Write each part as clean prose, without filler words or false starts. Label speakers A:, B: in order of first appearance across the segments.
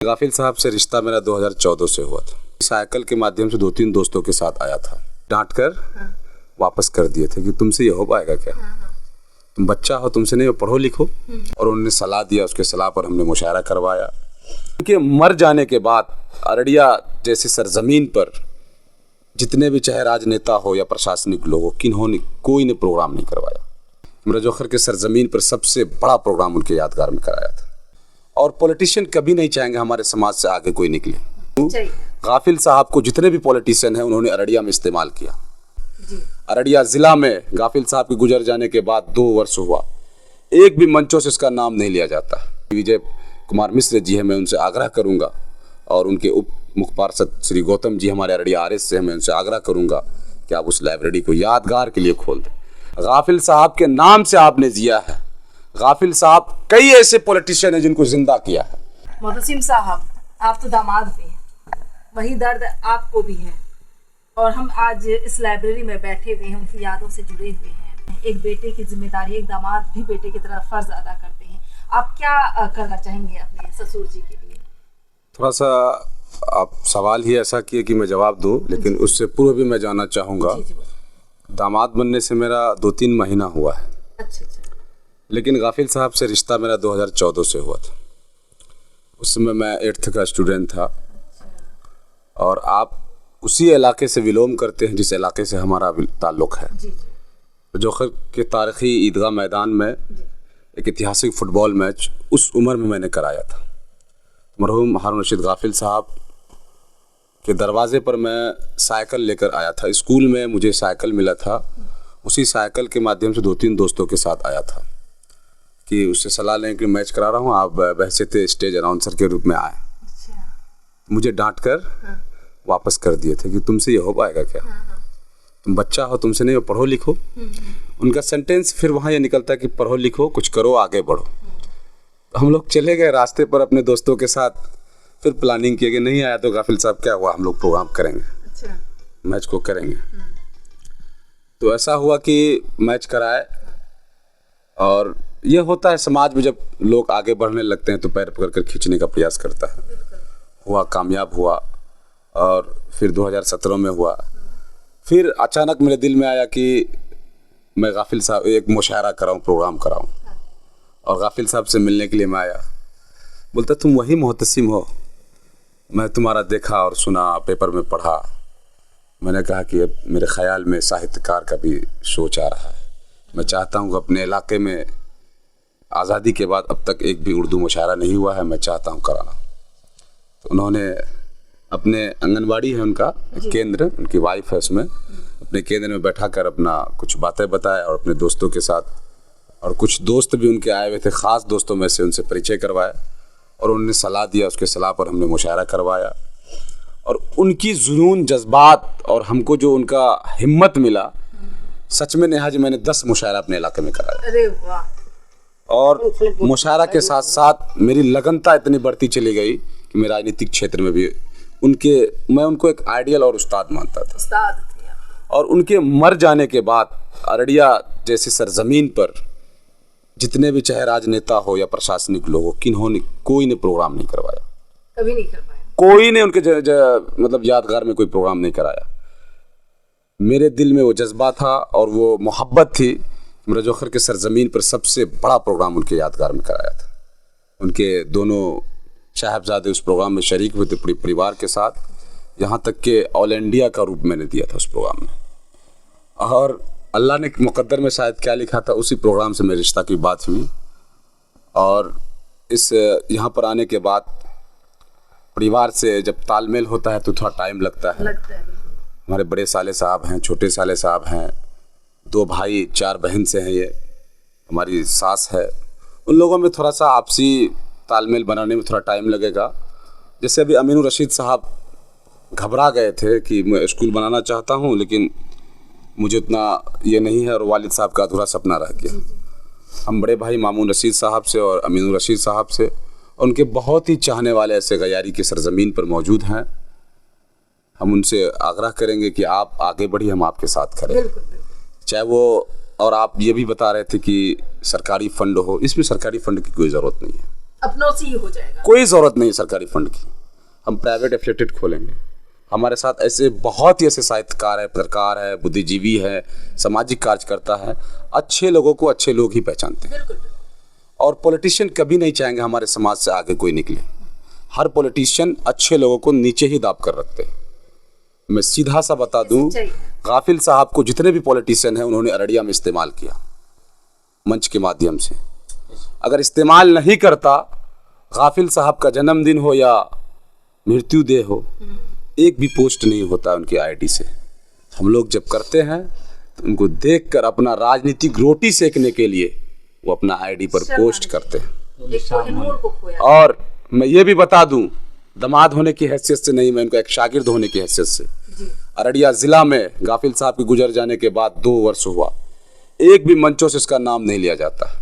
A: गाफिल साहब से रिश्ता मेरा 2014 से हुआ था। साइकिल के माध्यम से 2-3 दोस्तों के साथ आया था, डांट कर वापस कर दिए थे कि तुमसे ये हो पाएगा क्या, तुम बच्चा हो, तुमसे नहीं हो, पढ़ो लिखो। और उन्होंने सलाह दिया, उसके सलाह पर हमने मुशायरा करवाया। उनके मर जाने के बाद अररिया जैसी सरजमीन पर जितने भी चाहे राजनेता हो या प्रशासनिक लोग हो, किन्होंने कोई ने प्रोग्राम नहीं करवाया। मिर्ज़ा के सरजमीन पर सबसे बड़ा प्रोग्राम उनके यादगार में कराया था। और पॉलिटिशियन कभी नहीं चाहेंगे हमारे समाज से आगे कोई निकले। गाफिल साहब को जितने भी पॉलिटिशियन हैं उन्होंने अररिया में इस्तेमाल किया। अररिया जिला में गाफिल साहब के गुजर जाने के बाद 2 वर्ष हुआ, एक भी मंचों से इसका नाम नहीं लिया जाता। विजय कुमार मिश्र जी है, मैं उनसे आग्रह करूंगा, और उनके उप मुख्य पार्षद श्री गौतम जी हमारे अररिया RS से हैं, मैं उनसे आग्रह करूंगा कि आप उस लाइब्रेरी को यादगार के लिए खोल दें। गाफिल साहब के नाम से आपने जिया है। गाफिल साहब कई ऐसे पॉलिटिशियन हैं जिनको जिंदा किया है।
B: मोहतसिम साहब, आप तो दामाद भी हैं, वही दर्द आपको भी है, और हम आज इस लाइब्रेरी में बैठे हुए हैं, उनकी यादों से जुड़े हुए हैं। एक बेटे की जिम्मेदारी, एक दामाद भी बेटे की तरह फर्ज अदा करते हैं। आप क्या करना चाहेंगे अपने ससुर जी के लिए?
A: थोड़ा सा आप सवाल ही ऐसा किए कि मैं जवाब दूं, लेकिन उससे पूर्व भी मैं जानना चाहूँगा। दामाद बनने से मेरा 2-3 महीना हुआ है।
B: अच्छा।
A: लेकिन गाफिल साहब से रिश्ता मेरा 2014 से हुआ था। उस समय मैं 8th का स्टूडेंट था। और आप उसी इलाके से विलोम करते हैं जिस इलाके से हमारा ताल्लुक़ है। जोखर के तारीख़ी ईदगाह मैदान में एक ऐतिहासिक फ़ुटबॉल मैच उस उम्र में मैंने कराया था। मरहूम हारून रशीद गाफिल साहब के दरवाज़े पर मैं साइकिल लेकर आया था। स्कूल में मुझे साइकिल मिला था, उसी साइकिल के माध्यम से 2-3 दोस्तों के साथ आया था कि उससे सलाह लें कि मैच करा रहा हूँ, आप बहसीत स्टेज अनाउंसर के रूप में आए। मुझे डांट कर वापस कर दिए थे कि तुमसे ये हो पाएगा क्या, तुम बच्चा हो, तुमसे नहीं हो, पढ़ो लिखो। उनका सेंटेंस फिर वहाँ ये निकलता है कि पढ़ो लिखो, कुछ करो, आगे बढ़ो। हम लोग चले गए रास्ते पर अपने दोस्तों के साथ, फिर प्लानिंग किया कि नहीं आया तो गाफिल साहब क्या हुआ, हम लोग प्रोग्राम करेंगे, मैच को करेंगे। तो ऐसा हुआ कि मैच कराए। और ये होता है समाज में, जब लोग आगे बढ़ने लगते हैं तो पैर पकड़ कर खींचने का प्रयास करता है। हुआ, कामयाब हुआ। और फिर 2017 में हुआ। फिर अचानक मेरे दिल में आया कि मैं गाफिल साहब एक मुशायरा कराऊं, प्रोग्राम कराऊं। और गाफिल साहब से मिलने के लिए मैं आया। बोलता तुम वही मोहतसिम हो, मैं तुम्हारा देखा और सुना, पेपर में पढ़ा। मैंने कहा कि अब मेरे ख्याल में साहित्यकार का भी सोच आ रहा है। मैं चाहता हूँ अपने इलाके में आज़ादी के बाद अब तक एक भी उर्दू मुशायरा नहीं हुआ है, मैं चाहता हूँ कराना। तो उन्होंने अपने आंगनबाड़ी है उनका केंद्र, उनकी वाइफ है, उसमें अपने केंद्र में बैठा कर अपना कुछ बातें बताया और अपने दोस्तों के साथ, और कुछ दोस्त भी उनके आए हुए थे, ख़ास दोस्तों में से, उनसे परिचय करवाया। और उन्होंने सलाह दिया, उसके सलाह पर हमने मुशायरा करवाया। और उनकी जुनून, जज्बात और हमको जो उनका हिम्मत मिला, सच में नेहा जी मैंने 10 मुशायरा अपने इलाके में कराया।
B: अरे वाह!
A: और मुशायरा के साथ साथ मेरी लगनता इतनी बढ़ती चली गई कि मैं राजनीतिक क्षेत्र में भी मैं उनको एक आइडियल और उस्ताद मानता था।
B: उस्ताद थे आप।
A: और उनके मर जाने के बाद अररिया जैसी सरजमीन पर जितने भी चाहे राजनेता हो या प्रशासनिक लोग हो, किन्होंने कोई ने प्रोग्राम नहीं करवाया।
B: कभी नहीं करवाया।
A: कोई ने उनके मतलब यादगार में कोई प्रोग्राम नहीं कराया। मेरे दिल में वो जज्बा था और वो मोहब्बत थी। मिर्ज़ा के सरजमीन पर सबसे बड़ा प्रोग्राम उनके यादगार में कराया था। उनके दोनों साहबजादे उस प्रोग्राम में शरीक हुए थे पूरे परिवार के साथ। यहाँ तक कि ऑल इंडिया का रूप मैंने दिया था उस प्रोग्राम में। और अल्लाह ने मुकद्दर में शायद क्या लिखा था, उसी प्रोग्राम से मेरे रिश्ता की बात हुई। और इस यहाँ पर आने के बाद परिवार से जब तालमेल होता है तो थोड़ा टाइम लगता है। हमारे बड़े साले साहब हैं, छोटे साले साहब हैं, 2 भाई 4 बहन से हैं, ये हमारी सास है। उन लोगों में थोड़ा सा आपसी तालमेल बनाने में थोड़ा टाइम लगेगा। जैसे अभी अमीनुर रशीद साहब घबरा गए थे कि मैं स्कूल बनाना चाहता हूँ, लेकिन मुझे उतना ये नहीं है, और वालिद साहब का अधूरा सपना रह गया। हम बड़े भाई मामून रशीद साहब से और अमीनुर रशीद साहब से, उनके बहुत ही चाहने वाले ऐसे गयारी की सरजमीन पर मौजूद हैं। हम उनसे आग्रह करेंगे कि आप आगे बढ़िए, हम आपके साथ खड़े हैं। चाहे वो, और आप ये भी बता रहे थे कि सरकारी फंड हो, इसमें सरकारी फंड की कोई ज़रूरत नहीं है।
B: अपनों से ही हो जाएगा।
A: कोई ज़रूरत नहीं सरकारी फंड की, हम प्राइवेट एफिलिएटेड खोलेंगे। हमारे साथ ऐसे बहुत ही ऐसे साहित्यकार है, पत्रकार है, बुद्धिजीवी है, सामाजिक कार्यकर्ता है। अच्छे लोगों को अच्छे लोग ही पहचानते हैं।
B: बिल्कुल।
A: और पॉलिटिशियन कभी नहीं चाहेंगे हमारे समाज से आगे कोई निकले। हर पॉलिटिशियन अच्छे लोगों को नीचे ही दाब कर रखते हैं। मैं सीधा सा बता दूं, गाफिल साहब को जितने भी पॉलिटिशियन हैं उन्होंने अररिया में इस्तेमाल किया मंच के माध्यम से। अगर इस्तेमाल नहीं करता, गाफिल साहब का जन्मदिन हो या मृत्यु दे हो, एक भी पोस्ट नहीं होता उनकी आईडी से। हम लोग जब करते हैं तो उनको देखकर अपना राजनीतिक रोटी सेकने के लिए वो अपना आईडी पर पोस्ट करते हैं।
B: एक कोहिनूर को खोया।
A: और मैं ये भी बता दूं, दामाद होने की हैसियत से नहीं, मैं उनको एक शागिर्द होने की हैसियत से, अररिया जिला में गाफिल साहब के गुजर जाने के बाद 2 वर्ष हुआ, एक भी मंचों से इसका नाम नहीं लिया जाता।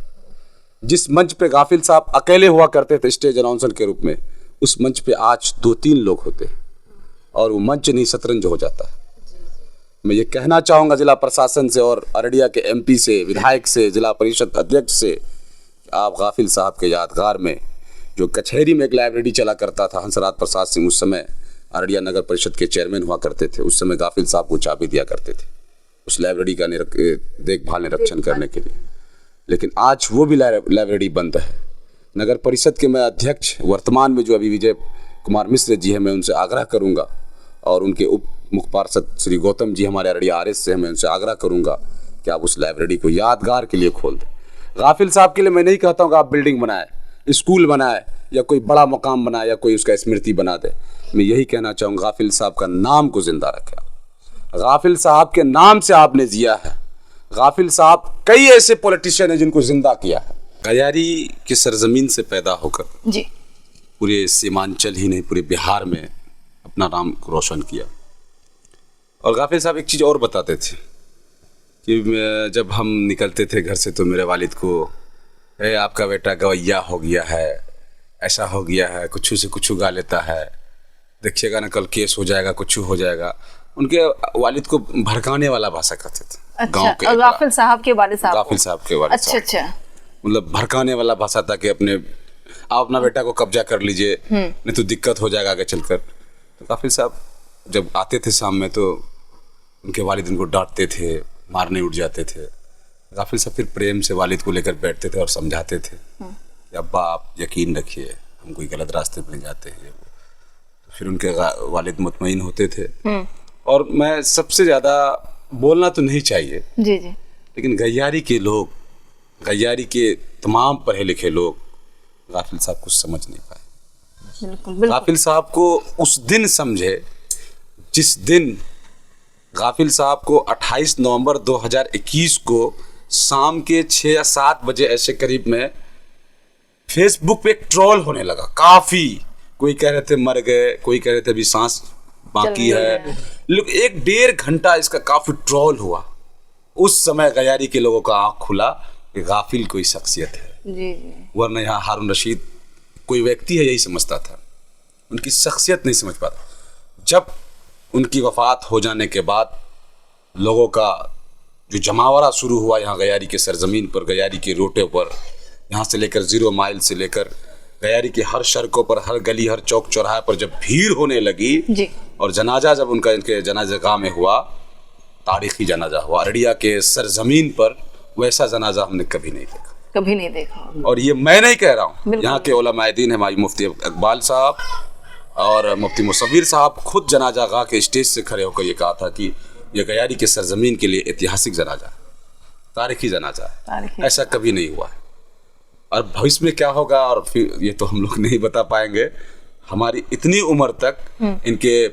A: जिस मंच पे गाफिल साहब अकेले हुआ करते थे स्टेज अनाउंसर के रूप में, उस मंच पे आज 2-3 लोग होते हैं और वो मंच नहीं शतरंज हो जाता है। मैं ये कहना चाहूँगा जिला प्रशासन से और अररिया के एमपी से, विधायक से, जिला परिषद अध्यक्ष से, आप गाफिल साहब के यादगार में जो कचहरी में एक लाइब्रेरी चला करता था, हंसराज प्रसाद सिंह उस समय अररिया नगर परिषद के चेयरमैन हुआ करते थे, उस समय गाफिल साहब को चाबी दिया करते थे उस लाइब्रेरी का देखभाल निरीक्षण करने के लिए। लेकिन आज वो भी लाइब्रेरी बंद है। नगर परिषद के मैं अध्यक्ष वर्तमान में जो अभी विजय कुमार मिश्र जी हैं, मैं उनसे आग्रह करूंगा और उनके उप मुख्य पार्षद श्री गौतम जी हमारे अररिया आरएस से, मैं उनसे आग्रह करूंगा कि आप उस लाइब्रेरी को यादगार के लिए खोल दें। गाफिल साहब के लिए मैं नहीं कहता हूँ कि आप बिल्डिंग बनाए, स्कूल बनाए या कोई बड़ा मकाम बनाए या कोई उसका स्मृति बना दे। मैं यही कहना चाहूँगा, गाफिल साहब का नाम को जिंदा रखें। गाफिल साहब के नाम से आपने जिया है। गाफिल साहब कई ऐसे पॉलिटिशियन हैं जिनको जिंदा किया है। गयारी की सरजमीन से पैदा होकर
B: जी
A: पूरे सीमांचल ही नहीं, पूरे बिहार में अपना नाम रोशन किया। और गाफिल साहब एक चीज़ और बताते थे कि जब हम निकलते थे घर से तो मेरे वालिद को, आपका बेटा गवैया हो गया है, ऐसा हो गया है, कुछ से कुछ गा लेता है, देखिएगा ना कल केस हो जाएगा, कुछ हो जाएगा। उनके वालिद को भड़काने वाला भाषा कहते थे।
B: अच्छा, गाँव के गाफिल साहब के वालिद साहब,
A: गाफिल साहब के वालिद साहब, अच्छा, मतलब भड़काने वाला भाषा था कि आप अपना बेटा को कब्जा कर लीजिए, नहीं तो दिक्कत हो जाएगा आगे चलकर। तो गाफिल साहब जब आते थे शाम में तो उनके वालिद उनको डांटते थे, मारने उठ जाते थे। गाफिल साहब फिर प्रेम से वालिद को लेकर बैठते थे और समझाते थे कि अब्बा आप यकीन रखिए, हम कोई गलत रास्ते पर नहीं जाते हैं। तो फिर उनके वालिद मुतमईन होते थे। और मैं सबसे ज़्यादा बोलना तो नहीं चाहिए
B: जी जी,
A: लेकिन गैयारी के लोग, गैयारी के तमाम पढ़े लिखे लोग गाफिल साहब को समझ नहीं पाए।
B: बिल्कुल।
A: गाफिल साहब को उस दिन समझे जिस दिन गाफिल साहब को 28 नवंबर 2021 को शाम के 6 या 7 बजे ऐसे करीब में फेसबुक पे एक ट्रोल होने लगा काफ़ी। कोई कह रहे थे मर गए, कोई कह रहे थे अभी सांस बाकी है। 1-1.5 घंटा इसका काफ़ी ट्रोल हुआ। उस समय गयारी के लोगों का आँख खुला कि गाफिल कोई शख्सियत है
B: जी।
A: वरना यहाँ हारून रशीद कोई व्यक्ति है यही समझता था, उनकी शख्सियत नहीं समझ पाता। जब उनकी वफ़ात हो जाने के बाद लोगों का जो जमावड़ा शुरू हुआ यहाँ गयारी के सरजमीन पर, गयारी के रोटे पर, यहाँ से लेकर 0 माइल से लेकर गयारी की हर सड़कों पर, हर गली, हर चौक चौराहे पर जब भीड़ होने लगी जी। और जनाजा जब इनके जनाजा में हुआ, तारीखी जनाजा हुआ अररिया के सरजमीन पर, वैसा जनाजा हमने कभी नहीं देखा। और ये मैं नहीं कह रहा हूँ, यहाँ के उलमाए दीन है, मुफ्ती इकबाल साहब और मुफ्ती मुसव्विर साहब खुद जनाजा गाह के स्टेज से खड़े होकर ये कहा था कि ये गयारी के सरजमीन के लिए ऐतिहासिक जनाजा, तारीखी जनाजा है, ऐसा कभी नहीं हुआ है। और भविष्य में क्या होगा और फिर ये तो हम लोग नहीं बता पाएंगे। हमारी इतनी उम्र तक इनके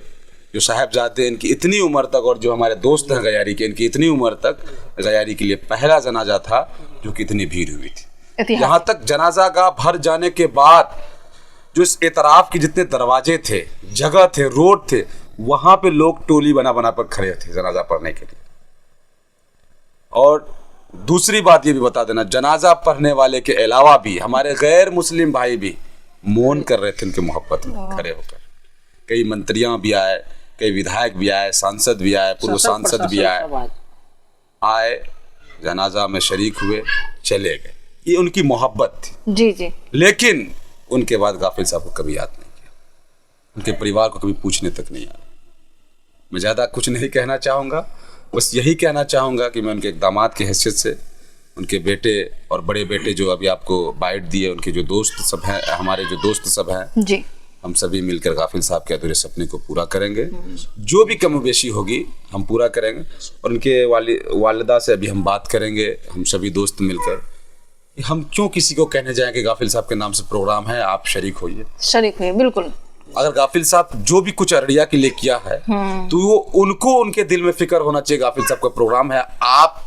A: जो साहबजादे, इनकी इतनी उम्र तक, और जो हमारे दोस्त हैं गयारी के, इनकी इतनी उम्र तक गयारी के लिए पहला जनाजा था जो कि इतनी भीड़ हुई थी। यहाँ तक जनाजा गाह भर जाने के बाद जो इस एतराफ़ के जितने दरवाजे थे, जगह थे, रोड थे, वहाँ पे लोग टोली बना बना कर खड़े थे जनाजा पढ़ने के लिए। और दूसरी बात ये भी बता देना, जनाजा पढ़ने वाले के अलावा भी हमारे गैर मुस्लिम भाई भी मौन कर रहे थे उनके मोहब्बत में खड़े होकर। कई मंत्रियां भी आए, कई विधायक भी आए, सांसद भी आए, पूर्व सांसद भी आए, जनाजा में शरीक हुए, चले गए। ये उनकी मोहब्बत थी। जी जी। लेकिन उनके बाद गाफिल साहब को कभी याद नहीं किया, उनके परिवार को कभी पूछने तक नहीं आया। मैं ज़्यादा कुछ नहीं कहना चाहूँगा, बस यही कहना चाहूँगा कि मैं उनके एक दामाद की हैसियत से उनके बेटे और बड़े बेटे जो अभी आपको बाइट दिए, उनके जो दोस्त सब हैं, हमारे जो दोस्त सब हैं
B: जी, हम
A: सभी मिलकर गाफिल साहब के अधूरे सपने को पूरा करेंगे। जो भी कम बेशी होगी हम पूरा करेंगे। और उनके वालिदा से अभी हम बात करेंगे, हम सभी दोस्त मिलकर। हम क्यों किसी को कहने जाएं कि गाफिल साहब के नाम से प्रोग्राम है, आप शरीक होइए।
B: शरीक हुए, बिल्कुल।
A: अगर गाफिल साहब जो भी कुछ अररिया के लिए किया है तो वो उनको उनके दिल में फिक्र होना चाहिए। गाफिल साहब का प्रोग्राम है, आप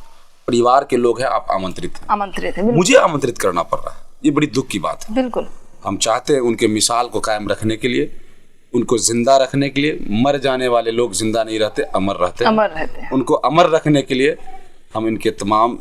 A: परिवार के लोग हैं, आप आमंत्रित हैं। मुझे आमंत्रित करना पड़ रहा है, ये बड़ी दुख की बात है।
B: बिल्कुल,
A: हम चाहते हैं उनके मिसाल को कायम रखने के लिए, उनको जिंदा रखने के लिए। मर जाने वाले लोग जिंदा नहीं रहते, अमर रहते हैं। उनको अमर रखने के लिए हम इनके तमाम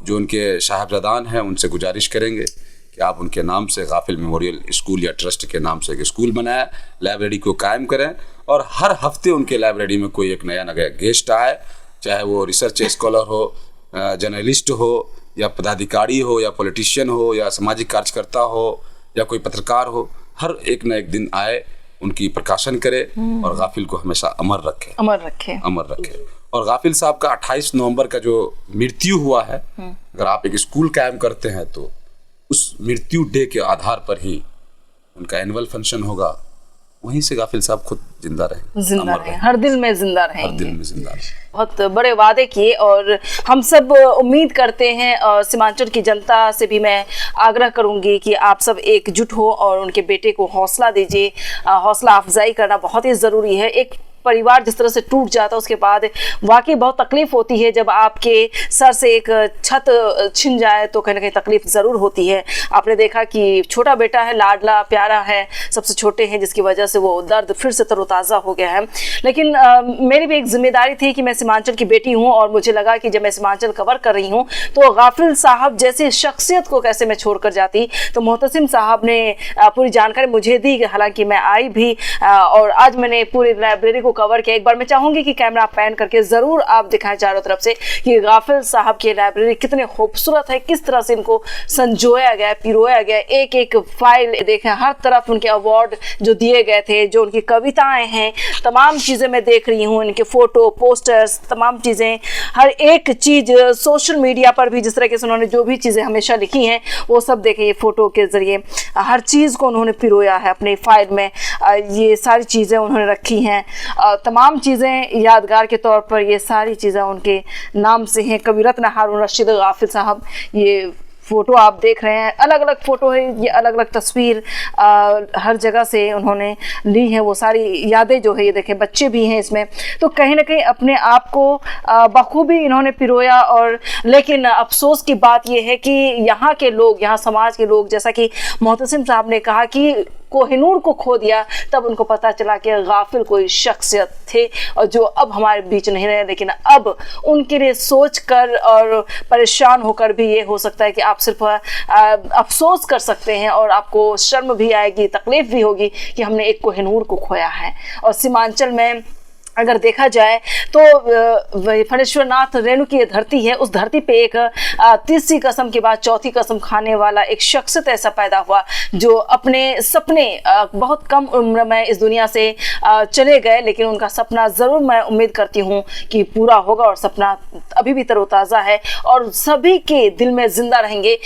A: जो उनके साहबजादान हैं उनसे गुजारिश करेंगे कि आप उनके नाम से गाफिल मेमोरियल स्कूल या ट्रस्ट के नाम से एक स्कूल बनाएं, लाइब्रेरी को कायम करें और हर हफ्ते उनके लाइब्रेरी में कोई एक नया गेस्ट आए, चाहे वो रिसर्च स्कॉलर हो, जर्नलिस्ट हो या पदाधिकारी हो या पॉलिटिशियन हो या सामाजिक कार्यकर्ता हो या कोई पत्रकार हो, हर एक न एक दिन आए, उनकी प्रकाशन करे और गाफिल को हमेशा अमर रखे। और गाफिल साहब का 28 नवंबर का जो मृत्यु हुआ है, अगर आप एक स्कूल कायम करते हैं तो उस मृत्यु डे के आधार पर ही उनका एनुअल फंक्शन होगा, वहीं से गाफिल साहब खुद जिंदा रहे,
B: हर दिल में जिंदा रहेंगे।
C: बहुत बड़े वादे किए और हम सब उम्मीद करते हैं, और सीमांचल की जनता से भी मैं आग्रह करूंगी कि आप सब एकजुट हो और उनके बेटे को हौसला दीजिए। हौसला अफजाई करना बहुत ही ज़रूरी है। एक परिवार जिस तरह से टूट जाता है उसके बाद वाकई बहुत तकलीफ होती है। जब आपके सर से एक छत छिन जाए तो कहीं ना कहीं तकलीफ ज़रूर होती है। आपने देखा कि छोटा बेटा है, लाडला प्यारा है, सबसे छोटे हैं, जिसकी वजह से वो दर्द फिर से तरोताज़ा हो गया है। लेकिन मेरी भी एक जिम्मेदारी थी कि मैं सीमांचल की बेटी हूँ और मुझे लगा कि जब मैं सीमांचल कवर कर रही हूँ तो गाफिल साहब जैसी शख्सियत को कैसे मैं छोड़ कर जाती। तो मोहतसिम साहब ने पूरी जानकारी मुझे दी, हालांकि मैं आई भी और आज मैंने पूरी लाइब्रेरी को कवर किया। एक बार मैं चाहूंगी कि कैमरा पैन करके जरूर आप दिखाएं चारों तरफ से कि गाफिल साहब की लाइब्रेरी कितने खूबसूरत है, किस तरह से इनको संजोया गया, पिरोया गया। एक एक फाइल देखें, हर तरफ उनके अवार्ड जो दिए गए थे, जो उनकी कविताएं हैं, तमाम चीजें मैं देख रही हूँ, इनके फोटो, पोस्टर्स, तमाम चीजें, हर एक चीज सोशल मीडिया पर भी जिस तरीके से उन्होंने जो भी चीजें हमेशा लिखी हैं वो सब देखें, ये फोटो के जरिए हर चीज को उन्होंने पिरोया है अपनी फाइल में। ये सारी चीजें उन्होंने रखी हैं, तमाम चीज़ें यादगार के तौर पर, ये सारी चीज़ें उनके नाम से हैं। कवि रत्न हारून रशीद गाफिल साहब, ये फ़ोटो आप देख रहे हैं, अलग अलग फ़ोटो है, ये अलग अलग तस्वीर हर जगह से उन्होंने ली हैं। वो सारी यादें जो है, ये देखें, बच्चे भी हैं इसमें, तो कहीं ना कहीं अपने आप को बखूबी इन्होंने पिरोया। और लेकिन अफसोस की बात ये है कि यहाँ के लोग, यहाँ समाज के लोग, जैसा कि मोहतसिम साहब ने कहा कि कोहिनूर को खो दिया, तब उनको पता चला कि गाफिल कोई शख्सियत थे और जो अब हमारे बीच नहीं रहे। लेकिन अब उनके लिए सोच कर और परेशान होकर भी ये हो सकता है कि आप सिर्फ अफसोस कर सकते हैं और आपको शर्म भी आएगी, तकलीफ भी होगी कि हमने एक कोहिनूर को खोया है। और सीमांचल में अगर देखा जाए तो फणेश्वर नाथ रेणु की ये धरती है, उस धरती पे एक तीसरी कसम के बाद चौथी कसम खाने वाला एक शख्सियत ऐसा पैदा हुआ जो अपने सपने बहुत कम उम्र में इस दुनिया से चले गए, लेकिन उनका सपना ज़रूर मैं उम्मीद करती हूँ कि पूरा होगा और सपना अभी भी तरोताज़ा है और सभी के दिल में ज़िंदा रहेंगे।